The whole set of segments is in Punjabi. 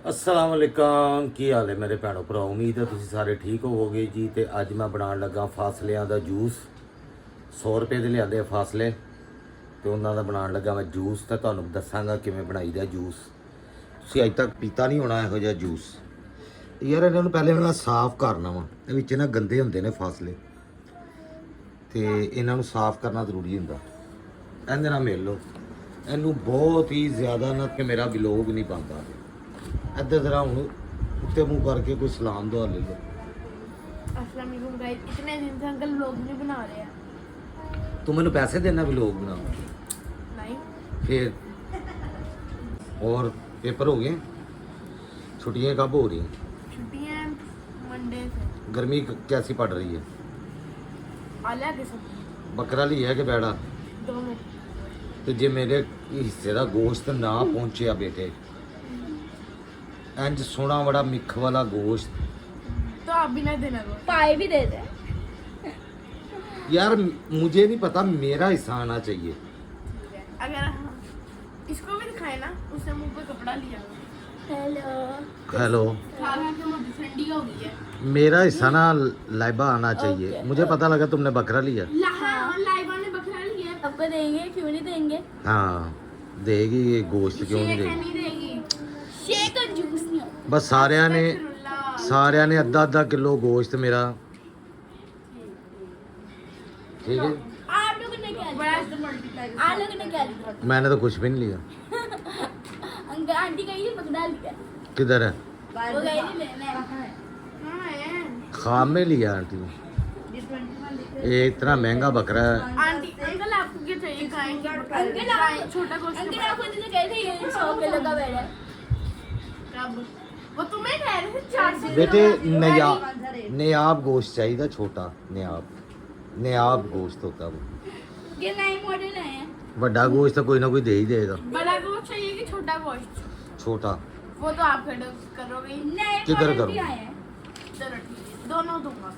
अस्सलाम वालेकुम की हाल है मेरे भैनों भरा। उम्मीद है तुसीं सारे ठीक होवोगे जी। तो अज मैं बनाने लगा फासलियां का जूस। 100 रुपए के लियादे फासले तो उन्हों का बनाने लगा मैं जूस। तो तुहानूं दसांगा किवें बनाईदा जूस। तुसीं अज तक पीता नहीं होना इहो जिहा जूस। यार इन्होंने पहले मैं साफ करना वा, विच ना गंदे हुंदे ने फासले, तो इन्हों साफ करना जरूरी हुंदा। इहदे नाल मिल लो। इनू बहुत ही ज़्यादा ना कि मेरा विलोग नहीं बनता। इधर जरा हूँ उत्ते मुँह करके कोई सलाम दुआ ले लो। अस्सलाम वालेकुम गाइस, इतने दिन से अंकल व्लॉग नहीं बना रहे हैं। तू मैंने पैसे देना विलोग बना नहीं फिर। और पेपर हो गए, छुट्टियाँ कब हो रही हैं? छुट्टियां मंडे से। गर्मी कैसी पड़ रही है? आलिया के सब बकरा लिया है कि बैड़ा? दोनों। तो जे मेरे हिस्से का गोश्त ना पहुँचे बेटे, इंज सोना बड़ा मिख वाला गोश्त, तो आप भी ना देना को पाए भी दे दे। यार मुझे नहीं पता, मेरा हिस्सा आना चाहिए। अगर हाँ, इसको भी दिखाए ना, उसने मुंह पे कपड़ा लिया। हेलो हेलो, खा के मुझे ठंडी हो गई है। मेरा हिस्सा ना लाइबा आना चाहिए। ओके, मुझे पता लगा तुमने बकरा लिया। हाँ, लाइबा ने बकरा लिया। आपको देंगे, क्यों नहीं देंगे? हाँ देगी ये गोश्त, क्यों नहीं शेख देगी? नहीं देगी। शेक और जूस नहीं होता। बस सारिया ने अद्धा अद्धा किलो गोश्त मेरा, ठीक है। आप लोगों ने क्या बड़ा लिया? आप लोगों ने क्या लिया? मैंने तो कुछ भी नहीं लिया। अंकल आंटी कहीं से पकड़ा लिया। किधर है? वो गई नहीं लेने। हाँ है। खाम में लिया आंटी ने। ये इतना महंगा बकरा है। आंटी अंकल आपको क्या चाहिए? खाएंगे अंकल आप छोटा गोश्त अंकल आप खुद से कह रहे हैं 100 किलो का बैग है। कब? वो तुम्हें कह रहे थे 400 बेटे नयाब गोश्त चाहिए, छोटा नयाब गोश्त होता है वो। ये नए मॉडल आए हैं। बड़ा गोश्त तो कोई ना कोई दे ही देगा। बड़ा गोश्त चाहिए कि छोटा गोश्त? छोटा वो तो आप करोगे ही। नए किधर मॉडल करूं? भी आए हैं। चलो ठीक है, दोनों दूंगा।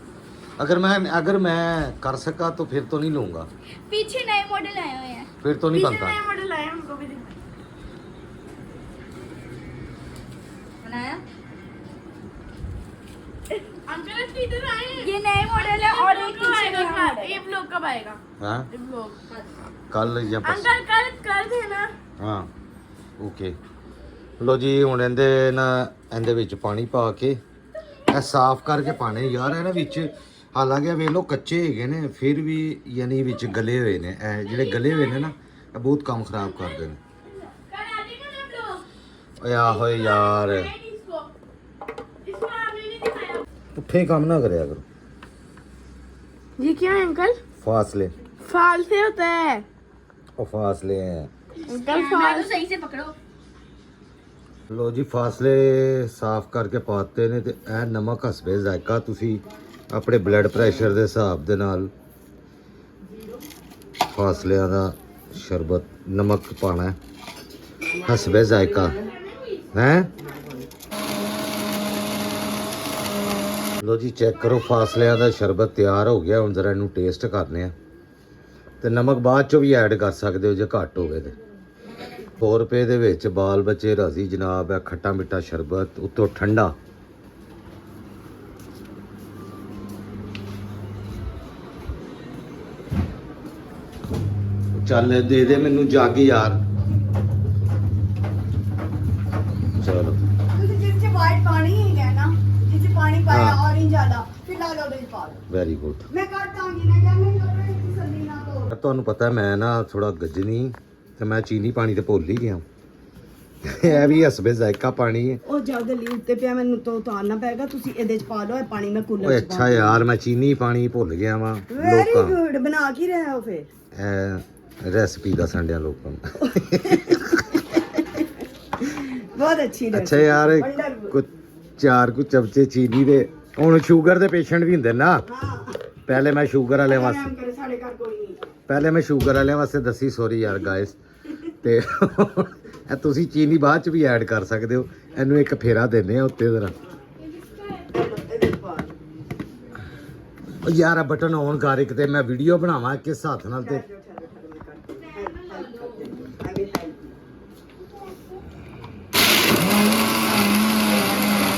अगर मैं कर सका तो फिर तो नहीं लूंगा, पीछे नए मॉडल आए हुए हैं। फिर तो नहीं पीछे बनता। नए मॉडल आए हैं, उनको भी दिखा। बनाया अंकल इसके इधर आए हैं। ये नए मॉडल है और एक कब पीछे आएगा? नया मॉडल है। ये ब्लॉग कब आएगा? हाँ ये ब्लॉग कल या परसों। अंकल कल देना। हाँ ओके। लो जी ਹੁਣ ਇਹਦੇ ਵਿੱਚ ਪਾਣੀ ਪਾ ਕੇ ਇਹ ਸਾਫ਼ ਕਰਕੇ ਪਾਣੇ ਯਾਰ। ਇਹਨਾਂ ਵਿੱਚ ਹਾਲਾਂਕਿ ਵੇਖ ਲਓ ਕੱਚੇ ਹੈਗੇ ਨੇ, ਫਿਰ ਵੀ ਯਾਨੀ ਵਿੱਚ ਗਲੇ ਹੋਏ ਨੇ। ਇਹ ਜਿਹੜੇ ਗਲੇ ਹੋਏ ਨੇ ਨਾ, ਇਹ ਬਹੁਤ ਕੰਮ ਖਰਾਬ ਕਰਦੇ ਨੇ। कल आ जाएगा ना ब्लॉग। ਓਏ ਆਹੋ ਯਾਰ, इसको आपने नहीं दिखाया। ਪੁੱਠੇ ਕੰਮ ਨਾ ਕਰਿਆ ਕਰੋ। ये क्या है अंकल? फासले फाल से होता है और फासले हैं। अंकल। मैं तो सही से पकड़ो। ਲੋ ਜੀ ਫਾਸਲੇ ਸਾਫ਼ ਕਰਕੇ ਪਾਤੇ ਨੇ। ਤੇ ਇਹ ਨਮਕ ਹਸਬੇ ਜ਼ਾਇਕਾ, ਤੁਸੀਂ ਆਪਣੇ ਬਲੱਡ ਪ੍ਰੈਸ਼ਰ ਦੇ ਹਿਸਾਬ ਦੇ ਨਾਲ ਫਾਸਲਿਆਂ ਦਾ ਸ਼ਰਬਤ ਨਮਕ ਪਾਣਾ ਹੈ, ਹਸਬੇ ਜ਼ਾਇਕਾ ਹੈ। ਲੋ ਜੀ ਚੈੱਕ ਕਰੋ, ਫਾਸਲਿਆਂ ਦਾ ਸ਼ਰਬਤ ਤਿਆਰ ਹੋ ਗਿਆ। ਹੁਣ ਜ਼ਰਾ ਇਹਨੂੰ ਟੇਸਟ ਕਰਨੇ ਆ, ਤੇ ਨਮਕ ਬਾਅਦ ਚੋਂ ਵੀ ਐਡ ਕਰ ਸਕਦੇ ਹੋ ਜੇ ਘੱਟ ਹੋਵੇ ਤੇ। 100 रुपए ਦੇ ਵਿੱਚ ਬਾਲ ਬੱਚੇ ਰਾਜ਼ੀ ਜਨਾਬ। ਹੈ ਖੱਟਾ ਮਿੱਠਾ ਸ਼ਰਬਤ, ਉੱਤੋਂ ਠੰਡਾ। ਚੱਲ ਦੇ ਦੇ ਮੈਨੂੰ ਜੱਗ ਯਾਰ। ਚਲੋ ਤੁਸੀਂ ਜਿਸ ਚ ਵਾਈਟ ਪਾਣੀ ਹੈਗਾ ਨਾ, ਜਿਸ ਚ ਪਾਣੀ ਪਾਇਆ ਹਾਂ। ਔਰੇਂਜ ਵਾਲਾ, ਫਿਲਹਾਲ ਉਹਦੇ ਵਿੱਚ ਪਾ ਲਓ। Very good. ਮੈਂ ਕਰ ਦਾਂਗੀ ਨਾ, ਜਾਂ ਮੈਂ ਕੱਪੜੇ ਦੀ ਤਸੱਲੀ ਨਾ ਕਰੋ। ਤੁਹਾਨੂੰ ਪਤਾ ਮੈਂ ਨਾ ਥੋੜਾ ਗੱਜਣੀ, ਤੇ ਮੈਂ ਚੀਨੀ ਪਾਣੀ ਤੇ ਭੁੱਲ ਹੀ ਗਿਆ। ਇਹ ਵੀ ਹਸਬੇ ਜ਼ਾਇਕਾ ਪਾਣੀ ਹੈ। ਉਹ ਜਦ ਲਈ ਉੱਤੇ ਪਿਆ, ਮੈਨੂੰ ਤਾਂ ਉਤਾਰਨਾ ਪਏਗਾ। ਤੁਸੀਂ ਇਹਦੇ ਚ ਪਾ ਲਓ, ਇਹ ਪਾਣੀ ਮੈਂ ਓਏ ਕੂਲਰ ਚ ਅੱਛਾ ਯਾਰ, ਮੈਂ ਚੀਨੀ ਪਾਣੀ ਭੁੱਲ ਗਿਆ ਵਾਂ। ਵੈਰੀ ਲੋਕਾਂ ਗੁੱਡ। ਬਣਾ ਕੀ ਰਹੇ ਹੋ ਫਿਰ? ਇਹ ਰੈਸਪੀ ਦੱਸਣ ਡਿਆ ਲੋਕਾਂ ਨੂੰ। ਬਹੁਤ ਅੱਛੀ ਰੈਸਿਪੀ। ਅੱਛਾ ਯਾਰ, ਚਾਰ ਕੁ ਚਮਚੇ ਚੀਨੀ ਦੇ। ਹੁਣ ਸ਼ੂਗਰ ਦੇ ਪੇਸ਼ੈਂਟ ਵੀ ਹੁੰਦੇ ਨਾ। ਹਾਂ, ਪਹਿਲੇ ਮੈਂ ਸ਼ੂਗਰ ਵਾਲਿਆਂ ਵਾਸਤੇ ਆਰਾਮ ਕਰੇ, ਸਾਡੇ ਘਰ ਕੋਈ ਨਹੀਂ। ਪਹਿਲੇ ਮੈਂ ਸ਼ੂਗਰ ਵਾਲਿਆਂ ਵਾਸਤੇ ਦੱਸੀ, ਸੌਰੀ ਯਾਰ ਗਾਇਸ। ਤੇ ਇਹ ਤੁਸੀਂ ਚੀਨੀ ਬਾਅਦ ਚ ਵੀ ਐਡ ਕਰ ਸਕਦੇ ਹੋ। ਇਹਨੂੰ ਇੱਕ ਫੇਰਾ ਦਿੰਦੇ ਆ ਉੱਤੇ ਜ਼ਰਾ। ਇਹਦੇ ਚ ਪਾ ਲਓ। ਉਹ ਯਾਰ ਬਟਨ ਔਨ ਕਰ ਇੱਕ, ਤੇ ਮੈਂ ਵੀਡੀਓ ਬਣਾਵਾਂ ਕਿਸ ਹੱਥ ਨਾਲ। ਤੇ I will help you.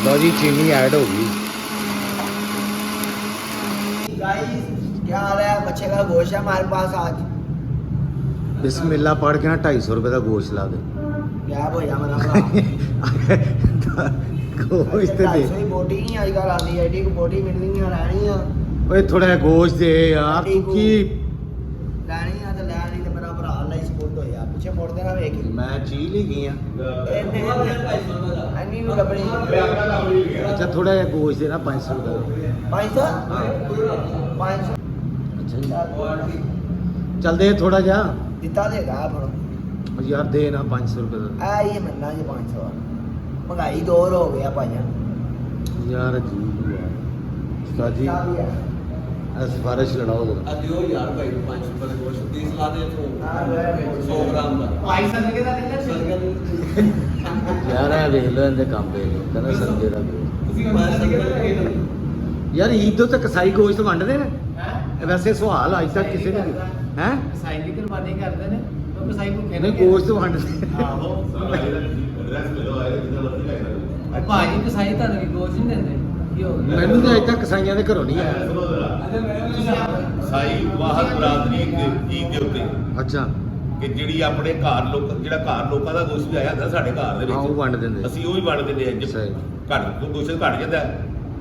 ਲਓ ਜੀ ਚੀਨੀ ਐਡ ਹੋ ਗਈ। गाइस क्या हाल है? बच्चे का गोश्त है हमारे पास आज। ਬਿਸਮਿਲ੍ਲਾ ਪੜ੍ਹ ਕੇ ਨਾ 250 ਰੁਪਏ ਦਾ ਗੋਸ਼ਤ ਲਾ ਦੇ। क्या भैया मेरा ਗੋਸ਼ਤ ਦੇ सही बोटी नहीं आई कल आती है ठीक बोटी मिलनी है रहनी है ਓਏ ਥੋੜਾ ਜਿਹਾ ਗੋਸ਼ਤ ਦੇ ਯਾਰ ਤੂੰ ਕੀ ਲੈਣੀ ਆ ਤੇ ਲੈ ਨਹੀਂ ਤੇ ਮੇਰਾ ਭਰਾ ਲਈ ਸਪੋਰਟ ਹੋਇਆ ਪਿੱਛੇ ਮੁੜਦੇ ਨਾ ਵੇਖ ਮੈਂ ਚੀਜ਼ ਲਈ ਗਈ ਆ। ਐਨੀ ਨੂੰ ਲੱਭਣੀ ਅੱਛਾ ਥੋੜਾ ਜਿਹਾ ਗੋਸ਼ਤ ਦੇ ਨਾ 500 ਦਾ। 500 500 ਅੱਛਾ ਜੀ ਚੱਲ ਦੇ ਥੋੜਾ ਜਿਹਾ ਦਿੱਤਾ ਦੇਗਾ ਫਿਰ ਯਾਰ ਦੇ ਨਾ 500 ਰੁਪਏ ਦਾ। ਆ ਇਹ ਮੰਨਾ ਜੀ 500 ਮਹਿੰਗਾਈ 2 ਹੋ ਗਿਆ ਭਾਈਆ ਯਾਰ ਅਜੀਬ ਯਾਰ ਉਸਤਾਦ ਜੀ ਇਹ ਸਿਫਾਰਿਸ਼ ਲੜਾਓ ਜਰਾ। ਦਿਓ ਯਾਰ ਭਾਈ ਨੂੰ 500 ਰੁਪਏ ਦਾ ਗੋਸ਼ਤ 30 ਲਾ ਦੇ 100 ਗ੍ਰਾਮ ਦਾ ਭਾਈ ਸੰਗੇ ਦਾ ਯਾਰ ਇਹ ਵੇਖ ਲੋ ਇਹਦੇ ਕੰਮ ਵੇਖ ਲੋ ਕਹਿੰਦਾ ਸੰਜੇ ਦਾ ਗੋਸ਼ਤ। ਤੁਸੀਂ 500 ਰੁਪਏ ਦਾ ਯਾਰ ਈਦ ਤੋਂ ਤਾਂ ਕਸਾਈ ਗੋਸ਼ਤ ਵੰਡਦੇ ਨੇ ਵੈਸੇ ਸਵਾਲ ਅੱਜ ਤੱਕ ਕਿਸੇ ਨੇ ਹੈ ਕਸਾਈ ਦੀ ਕੁਰਬਾਨੀ ਕਰਦੇ ਨੇ ਉਹ ਕਸਾਈ ਨੂੰ ਨਹੀਂ ਗੋਸ਼ਤ ਵੰਡਦੇ ਆਹੋ ਭਾਈ ਭਾਜੀ ਕਸਾਈ ਤੁਹਾਨੂੰ ਵੀ ਗੋਸ਼ ਨਹੀਂ ਦਿੰਦੇ ਕੀ ਹੋ ਗਿਆ ਮੈਨੂੰ ਤਾਂ ਅੱਜ ਤੱਕ ਕਸਾਈਆਂ ਦੇ ਘਰੋਂ ਨਹੀਂ ਆਇਆ। ਸਾਈ ਵਾਹਦ ਬਰਾਦਰੀ ਈਦ ਦੇ ਉੱਤੇ ਅੱਛਾ ਕਿ ਜਿਹੜੀ ਆਪਣੇ ਘਰ ਲੋਕ ਜਿਹੜਾ ਘਰ ਲੋਕਾਂ ਦਾ ਗੋਸ਼ਤ ਵੀ ਆਇਆ ਹੁੰਦਾ ਸਾਡੇ ਘਰ ਦੇ ਹਾਂ ਉਹ ਵਿੱਚ ਵੰਡ ਦਿੰਦੇ। ਅਸੀਂ ਉਹ ਵੀ ਵੰਡ ਦਿੰਦੇ ਹਾਂ ਜੇ ਸਹੀ। ਘੱਟ ਤੋਂ ਗੋਸ਼ਤ ਘੱਟ ਜਾਂਦਾ ਹੈ,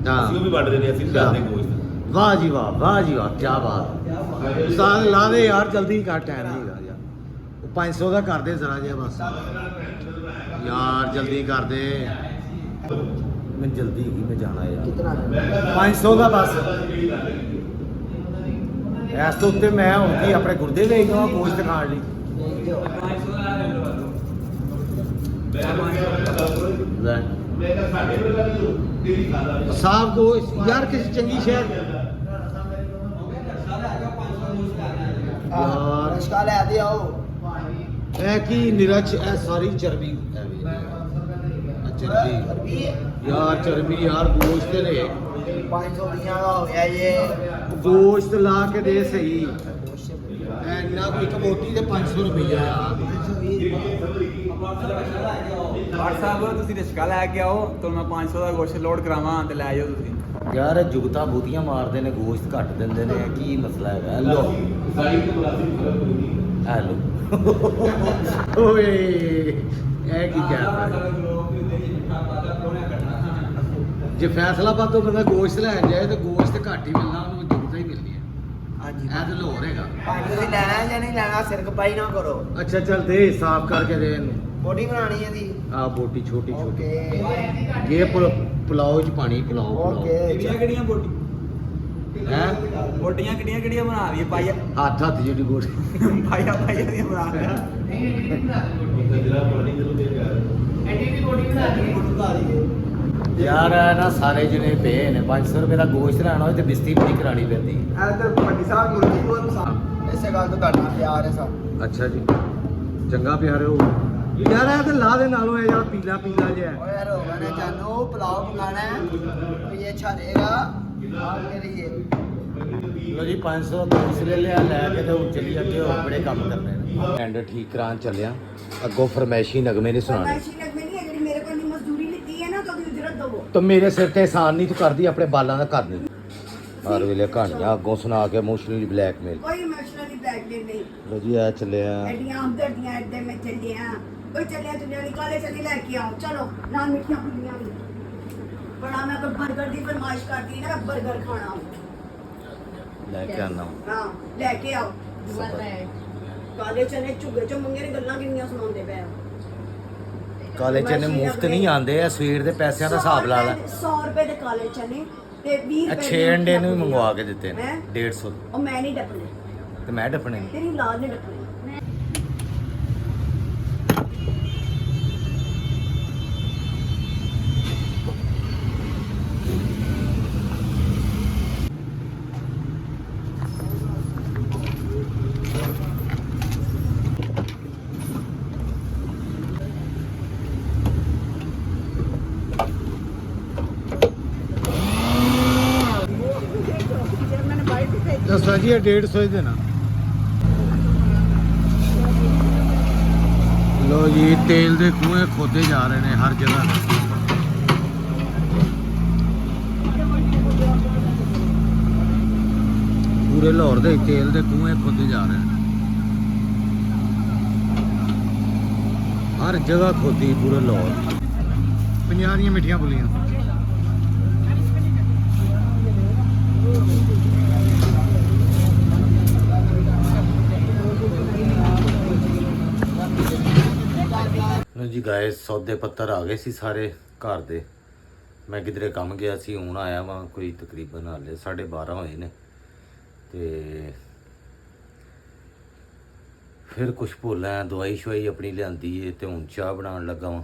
ਹਾਂ। ਅਸੀਂ ਉਹ ਵੀ ਵੰਡ ਦਿੰਦੇ ਹਾਂ, ਅਸੀਂ ਜਾਂਦੇ ਗੋਸ਼ਤ ਵਾਹ ਜੀ ਵਾਹ ਵਾਹ ਜੀ ਵਾਹ ਕੀ ਬਾਤ। ਉਸਤਾਦ ਲਾ ਦੇ ਯਾਰ ਜਲਦੀ ਕਰ ਟਾਈਮ ਨਹੀਂ ਹੈਗਾ ਯਾਰ। ਉਹ 500 ਦਾ ਕਰ ਦੇ ਜ਼ਰਾ ਜਿਹਾ ਬਸ ਯਾਰ ਜਲਦੀ ਕਰ ਦੇ। ਮੈਂ ਜਲਦੀ ਹੀ ਮੈਂ ਜਾਣਾ ਯਾਰ। ਕਿਤਨਾ 500 ਦਾ ਬਸ। ਇਸ ਤੋਂ ਉੱਤੇ ਮੈਂ ਹੁਣ ਕੀ ਆਪਣੇ ਗੁਰਦੇ ਵੇਚ ਦਵਾਂ ਗੋਸ਼ਤ ਖਾਣ ਲਈ। ਲੈ ਸਾਫ ਗੋਸ਼ਤ ਯਾਰ ਕਿਸੇ ਚੰਗੀ ਸ਼ਹਿਰ ਯਾਰ ਰਸ਼ਕਾ ਲੈ ਦੇ ਆਓ ਇਹ ਕੀ ਨਿਰਚ ਇਹ ਸਾਰੀ ਚਰਬੀ ਹੈ ਵੀ ਚਰਬੀ ਯਾਰ ਚਰਬੀ ਯਾਰ ਗੋਸ਼ਤ ਨੇ 500 ਦੀਆਂ ਦਾ ਹੋ ਗਿਆ ਇਹ ਗੋਸ਼ਤ ਲਾ ਕੇ ਦੇ ਸਹੀ ਇੰਨਾ ਕੋਈ ਕਮੋਟੀ ਦੇ 500 ਰੁਪਈਆ ਯਾਰ। WhatsApp ਤੁਸੀਂ ਰਿਸ਼ਕਾ ਲੈ ਕੇ ਆਓ ਤੁਹਾਨੂੰ ਮੈਂ 500 ਦਾ ਗੋਸ਼ਤ ਲੋਡ ਕਰਾਵਾਂ ਤੇ ਲੈ ਜਾਓ ਤੁਸੀਂ। ਯਾਰ ਜੁਗਤਾ ਬੂਤੀਆਂ ਮਾਰਦੇ ਨੇ ਗੋਸ਼ਤ ਘੱਟ ਦਿੰਦੇ ਨੇ ਕੀ ਮਸਲਾ ਹੈਗਾ। ਲੋ ਹੈਲੋ ਓਏ ਇਹ ਕੀ ਕਹਿ ਜੇ ਫੈਸਲਾਬਾਦ ਤੋਂ ਬੰਦਾ ਗੋਸ਼ਤ ਲੈਣ ਜਾਏ ਤਾਂ ਗੋਸ਼ਤ ਘੱਟ ਹੀ ਮਿਲਣਾ ਉਹਨੂੰ ਜੁਗਤਾ ਹੀ ਮਿਲਣੀ ਹੈ। ਹਾਂਜੀ ਇਹ ਤਾਂ ਲਾਹੌਰ ਹੈਗਾ। ਭਾਜੀ ਤੁਸੀਂ ਲੈਣਾ ਜਾਂ ਨਹੀਂ ਲੈਣਾ ਸਿਰਕ ਪਾਈ ਨਾ ਕਰੋ ਅੱਛਾ ਚੱਲ ਦੇ ਸਾਫ਼ ਕਰਕੇ ਦੇ ਇਹਨੂੰ। ਬੋਡੀ ਬਣਾਣੀ ਹੈ ਦੀ ਆ ਬੋਟੀ ਛੋਟੀ ਛੋਟੀ ਓਕੇ ਇਹ ਪੁਲਾਓ ਚ ਪਾਣੀ ਪੁਲਾਓ ਓਕੇ ਕਿਹੜੀਆਂ ਬੋਟੀ ਹੈ ਬੋਟੀਆਂ ਕਿਹੜੀਆਂ ਬਣਾ ਰਹੀ ਹੈ ਪਾਈਆ ਹੱਥ ਜਿਹੜੀ ਗੋਟੀ ਪਾਈਆ ਦੀਆਂ ਬਣਾ ਰਿਹਾ ਯਾਰ ਇਹ ਨਾ ਸਾਰੇ ਜਣੇ ਪਏ ਨੇ 500 ਰੁਪਏ ਦਾ ਗੋਸ਼ਤ ਲੈਣਾ ਹੋਵੇ ਤੇ ਬਿਸਤੀ ਬੜੀ ਕਰਾਣੀ ਪੈਂਦੀ ਇਹ ਤਾਂ ਵੱਡੀ ਸਾਹਿਬ ਮੁਰਗੀ ਨੂੰ ਪਸੰਦ ਇਸੇ ਗੱਲ ਤੋਂ ਤੁਹਾਡਾ ਪਿਆਰ ਹੈ ਸਭ ਅੱਛਾ ਜੀ ਚੰਗਾ ਪਿਆਰੇ ਹੋ ਯਾਰ ਇਹ ਤੇ ਲਾ ਦੇ ਨਾਲੋਂ ਇਹ ਜਿਹੜਾ ਪੀਲਾ ਪੀਲਾ ਜਿਹਾ ਓਏ ਯਾਰ ਹੋ ਗया जानो पुलाव पकाना है तो ये अच्छा रहेगा आप के लिए ਲੋ ਜੀ 500 ਗੋਸ਼ਤ ਲੈ ਲਿਆ ਲੈ ਕੇ ਤੇ ਹੁਣ ਚੱਲੀ ਅੱਗੇ ਹੋਰ ਬੜੇ ਕੰਮ ਕਰਨੇ ਨੇ ਐਂਡ ਠੀਕ ਕਰਾਉਣ ਚੱਲਿਆ ਅੱਗੋਂ ਫਰਮੈਸ਼ੀ ਨਗਮੇ ਨਹੀਂ ਸੁਣਾਣੇ ਫਰਮਾਇਸ਼ੀ ਲੱਗਣੀ ਹੈ ਜਿਹੜੀ ਮੇਰੇ ਕੋਲ ਨਹੀਂ ਮਜ਼ਦੂਰੀ ਲਿੱਤੀ ਹੈ ਨਾ ਤਾਂ ਉਹਦੀ ਉਜਰਤ ਦਵੋ ਤਾਂ ਮੇਰੇ ਸਿਰ ਤੇ ਆਸਾਨ ਨਹੀਂ ਤੂੰ ਕਰਦੀ ਆਪਣੇ ਬਾਲਾਂ ਦਾ ਕਰਨੀ ਹਰ ਵੇਲੇ ਕਹਾਣੀਆਂ ਅੱਗੋਂ ਸੁਣਾ ਕੇ ਇਮੋਸ਼ਨਲੀ ਬਲੈਕਮੇਲ ਕੋਈ ਇਮੋਸ਼ਨਲੀ ਬਲੈਕਮੇਲ ਨਹੀਂ ਲੋ ਜੀ ਆ ਚੱਲਿਆ ਐਡੀਆਂ ਹਮਦਰਦੀਆਂ ਐਡੇ ਮੈਂ ਚੱਲਿਆ ਕੋਈ ਚੱਲਿਆ ਤੁਲਿਆ ਨਿਕਾਲੇ ਚੱਲੀ ਲੈ ਕੇ ਆਓ ਚਲੋ ਨਾਲ ਮਿੱਠੀਆਂ ਪੁੱਲੀਆਂ ਵੀ ਬੜਾ ਮੈਂ ਕੋਈ 버ਗਰ ਦੀ ਫਰਮਾਇਸ਼ ਕਰਦੀ ਨਾ 버ਗਰ ਖਾਣਾ ਲੈ ਕੇ ਆਣਾ ਹਾਂ ਲੈ ਕੇ ਆਓ ਕਾਲੇ ਚਨੇ ਝੁੱਗੇ ਚੋਂ ਮੰਗੇ ਨੇ ਗੱਲਾਂ ਕਿੰਨੀਆਂ ਸੁਣਾਉਂਦੇ ਪਏ ਆ ਕਾਲੇ ਚਨੇ ਮੁਫਤ ਨਹੀਂ ਆਉਂਦੇ ਆ ਸਵੀਟ ਦੇ ਪੈਸਿਆਂ ਦਾ ਹਿਸਾਬ ਲਾ ਲੈ 100 ਰੁਪਏ ਦੇ ਕਾਲੇ ਚਨੇ ਤੇ 20 ਰੁਪਏ ਅੱਛੇ ਅੰਡੇ ਨੂੰ ਵੀ ਮੰਗਵਾ ਕੇ ਦਿੱਤੇ ਨੇ ਹੈਂ? 150 ਉਹ ਮੈਂ ਨਹੀਂ ਡੱਪਣੇ ਤੇ ਮੈਂ ਡੱਫਣੇ ਨੇ। ਤੇਰੀ ਲਾਲ ਨੇ ਡੱਪਣੇ ਦੱਸੋ ਜੀ ਇਹ 150 ਹੀ ਦੇਣਾ ਲੋ ਜੀ ਤੇਲ ਦੇ ਖੂਹੇ ਖੋਦੇ ਜਾ ਰਹੇ ਨੇ ਹਰ ਜਗ੍ਹਾ ਪੂਰੇ ਲਾਹੌਰ ਦੇ ਤੇਲ ਦੇ ਕੂਏ ਖੋਦੇ ਜਾ ਰਹੇ ਨੇ। ਹਰ ਜਗ੍ਹਾ ਖੋਦੀ ਪੂਰੇ ਲਾਹੌਰ। 50 ਦੀਆਂ ਮਿੱਠੀਆਂ ਪੁਲੀਆਂ। ਲਓ ਜੀ ਗਾਇਸ, ਸੌਦੇ ਪੱਤਰ ਆ ਗਏ ਸੀ ਸਾਰੇ ਘਰ ਦੇ। ਮੈਂ ਕਿਧਰੇ ਕੰਮ ਗਿਆ ਸੀ, ਹੁਣ ਆਇਆ ਵਾਂ ਕੋਈ ਤਕਰੀਬਨ ਹਾਲੇ 12:30 ਹੋਏ ਨੇ। ਤੇ ਫਿਰ ਕੁਛ ਭੁੱਲਾਂ, ਦਵਾਈ ਸ਼ਵਾਈ ਆਪਣੀ ਲਿਆਂਦੀ ਏ ਤੇ ਹੁਣ ਚਾਹ ਬਣਾਉਣ ਲੱਗਾ ਵਾਂ।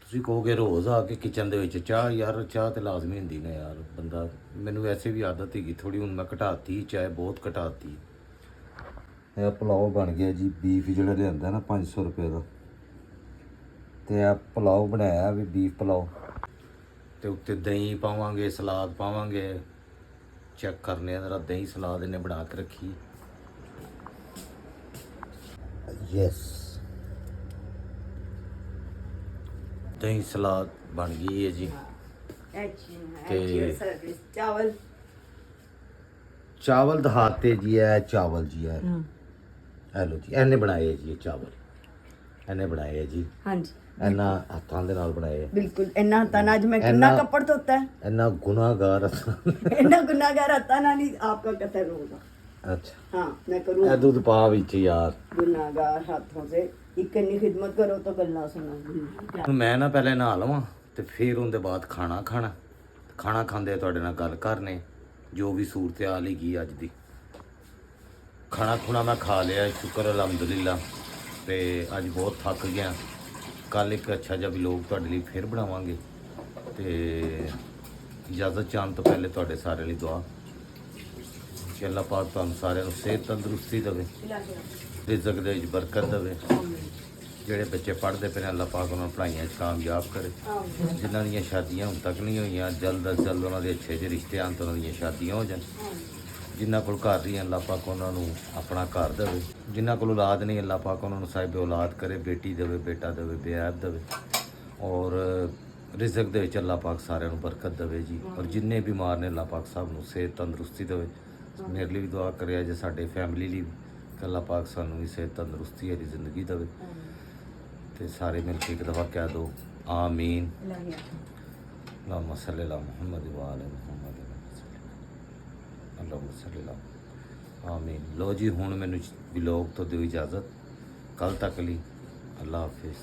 ਤੁਸੀਂ ਕਹੋਗੇ ਰੋਜ਼ ਆ ਕੇ ਕਿਚਨ ਦੇ ਵਿੱਚ ਚਾਹ, ਯਾਰ ਚਾਹ ਤੇ ਲਾਜ਼ਮੀ ਹੁੰਦੀ ਨਾ ਯਾਰ। ਬੰਦਾ, ਮੈਨੂੰ ਵੈਸੇ ਵੀ ਆਦਤ ਹੈਗੀ ਥੋੜੀ, ਹੁਣ ਮੈਂ ਘਟਾਤੀ ਚਾਹ, ਬਹੁਤ ਘਟਾਤੀ। ਇਹ ਪੁਲਾਓ ਬਣ ਗਿਆ ਜੀ, ਬੀਫ ਜਿਹੜਾ ਲਿਆਂਦਾ ਨਾ 500 ਰੁਪਏ ਦਾ। ਤੇ ਇਹ ਪੁਲਾਓ ਬਣਾਇਆ ਵੀ ਬੀਫ ਪੁਲਾਓ, ਤੇ ਉੱਤੇ ਦਹੀਂ ਪਾਵਾਂਗੇ, ਸਲਾਦ ਪਾਵਾਂਗੇ। ਚੈੱਕ ਕਰਨੇ ਆ ਜਰਾ, ਦਹੀਂ ਸਲਾਦ ਇਹਨੇ ਬਣਾ ਕੇ ਰੱਖੀ। ਯੈਸ, ਦਹੀਂ ਸਲਾਦ ਬਣ ਗਈ ਹੈ ਜੀ। ਤੇ ਚਾਵਲ ਚਾਵਲ ਦਿਖਾਤੇ ਜੀ, ਹੈ ਚਾਵਲ ਜੀ ਹੈ। ਹੈਲੋ ਜੀ, ਇਹਨੇ ਬਣਾਏ ਜੀ ਇਹ ਚਾਵਲ, ਇਹਨੇ ਬਣਾਏ ਜੀ। ਹਾਂਜੀ, ਇਹਨਾਂ ਹੱਥਾਂ ਦੇ ਨਾਲ ਬਣਾਏ। ਬਿਲਕੁਲ। ਇੰਨਾ ਹੱਥਾਂ ਨਾਲ ਅੱਜ ਮੈਂ ਕਿੰਨਾ ਕੱਪੜ ਧੋਤਾ ਹੈ। ਇੰਨਾ ਗੁਨਾਹਗਾਰ। ਇੰਨਾ ਗੁਨਾਹਗਾਰ ਹੱਥਾਂ ਨਾਲ ਨਹੀਂ ਆਪका कत्ल होगा। अच्छा, हाँ, मैं करूँ। ਇਹ ਦੁੱਧ ਪਾ ਵਿੱਚ ਯਾਰ। गुनाहगार हाथों से इतनी खिदमत करो तो गल्ला सुना। ਮੈਂ ਨਾ ਪਹਿਲੇ ਨਹਾ ਲਵਾਂ ਤੇ ਫਿਰ ਉਹਦੇ ਬਾਅਦ ਖਾਣਾ ਖਾਣਾ। ਖਾਣਾ ਖਾਂਦੇ ਤੁਹਾਡੇ ਨਾਲ ਗੱਲ ਕਰਨੇ, ਜੋ ਵੀ ਸੂਰਤ ਹਾਲ ਹੈਗੀ ਅੱਜ ਦੀ। ਖਾਣਾ ਖੁਣਾ ਮੈਂ ਖਾ ਲਿਆ, ਸ਼ੁਕਰ ਅਲਹਮਦੁਲਿਲਾ। ਤੇ ਅੱਜ ਬਹੁਤ ਥੱਕ ਗਿਆ। ਕੱਲ ਇੱਕ ਅੱਛਾ ਜਿਹਾ ਵਲੋਗ ਤੁਹਾਡੇ ਲਈ ਫਿਰ ਬਣਾਵਾਂਗੇ। ਤੇ ਇਜਾਜ਼ਤ ਚਾਹਣ ਤੋਂ ਪਹਿਲੇ ਤੁਹਾਡੇ ਸਾਰਿਆਂ ਲਈ ਦੁਆ ਕਿ ਅੱਲਾਹ ਪਾਕ ਤੁਹਾਨੂੰ ਸਾਰਿਆਂ ਨੂੰ ਸਿਹਤ ਤੰਦਰੁਸਤੀ ਦੇਵੇ, ਰਿਜ਼ਕ ਦੇ ਵਿੱਚ ਬਰਕਤ ਦੇਵੇ। ਜਿਹੜੇ ਬੱਚੇ ਪੜ੍ਹਦੇ ਪਏ ਨੇ ਅੱਲਾਹ ਪਾਕ ਉਹਨਾਂ ਨੂੰ ਪੜ੍ਹਾਈਆਂ 'ਚ ਕਾਮਯਾਬ ਕਰੇ। ਜਿਨ੍ਹਾਂ ਦੀਆਂ ਸ਼ਾਦੀਆਂ ਹੁਣ ਤੱਕ ਨਹੀਂ ਹੋਈਆਂ, ਜਲਦ ਅਜ਼ ਜਲਦ ਉਹਨਾਂ ਦੇ ਅੱਛੇ ਜਿਹੇ ਰਿਸ਼ਤੇ ਆਉਣ ਤੇ ਉਹਨਾਂ ਦੀਆਂ ਸ਼ਾਦੀਆਂ ਹੋ ਜਾਣ। ਜਿਨ੍ਹਾਂ ਕੋਲ ਘਰ ਨਹੀਂ, ਅੱਲਾਹ ਪਾਕ ਉਹਨਾਂ ਨੂੰ ਆਪਣਾ ਘਰ ਦੇਵੇ। ਜਿਨ੍ਹਾਂ ਕੋਲ ਔਲਾਦ ਨਹੀਂ, ਅੱਲਾਹ ਪਾਕ ਉਹਨਾਂ ਨੂੰ ਸਾਹਿਬ ਔਲਾਦ ਕਰੇ, ਬੇਟੀ ਦੇਵੇ, ਬੇਟਾ ਦੇਵੇ, ਬੇਅਬ ਦੇਵੇ। ਔਰ ਰਿਜ਼ਕ ਦੇ ਵਿੱਚ ਅੱਲਾਹ ਪਾਕ ਸਾਰਿਆਂ ਨੂੰ ਬਰਕਤ ਦੇਵੇ ਜੀ। ਔਰ ਜਿੰਨੇ ਬਿਮਾਰ ਨੇ ਅੱਲਾਹ ਪਾਕ ਸਭ ਨੂੰ ਸਿਹਤ ਤੰਦਰੁਸਤੀ ਦੇਵੇ। ਮੇਰੇ ਲਈ ਵੀ ਦੁਆ ਕਰਿਆ ਜੇ, ਸਾਡੇ ਫੈਮਿਲੀ ਲਈ ਕਿ ਅੱਲਾਹ ਪਾਕ ਸਾਨੂੰ ਵੀ ਸਿਹਤ ਤੰਦਰੁਸਤੀ ਵਾਲੀ ਜ਼ਿੰਦਗੀ ਦੇਵੇ। ਤੇ ਸਾਰੇ ਮਿਲ ਕੇ ਇੱਕ ਦਫਾ ਕਹਿ ਦੋ ਆਮੀਨ। ਅੱਲਾਹੁम्मा सल्ली अला मुहम्मद व आले मुहम्मद ਅੱਲਾਹੁम्मा सल्ली अला ਆਮੀਨ। ਲੋ ਜੀ, ਹੁਣ ਮੈਨੂੰ ਵਲੌਗ ਤੋਂ ਦਿਓ ਇਜਾਜ਼ਤ। ਕੱਲ ਤੱਕ ਲਈ ਅੱਲਾਹ ਹਾਫਿਜ਼।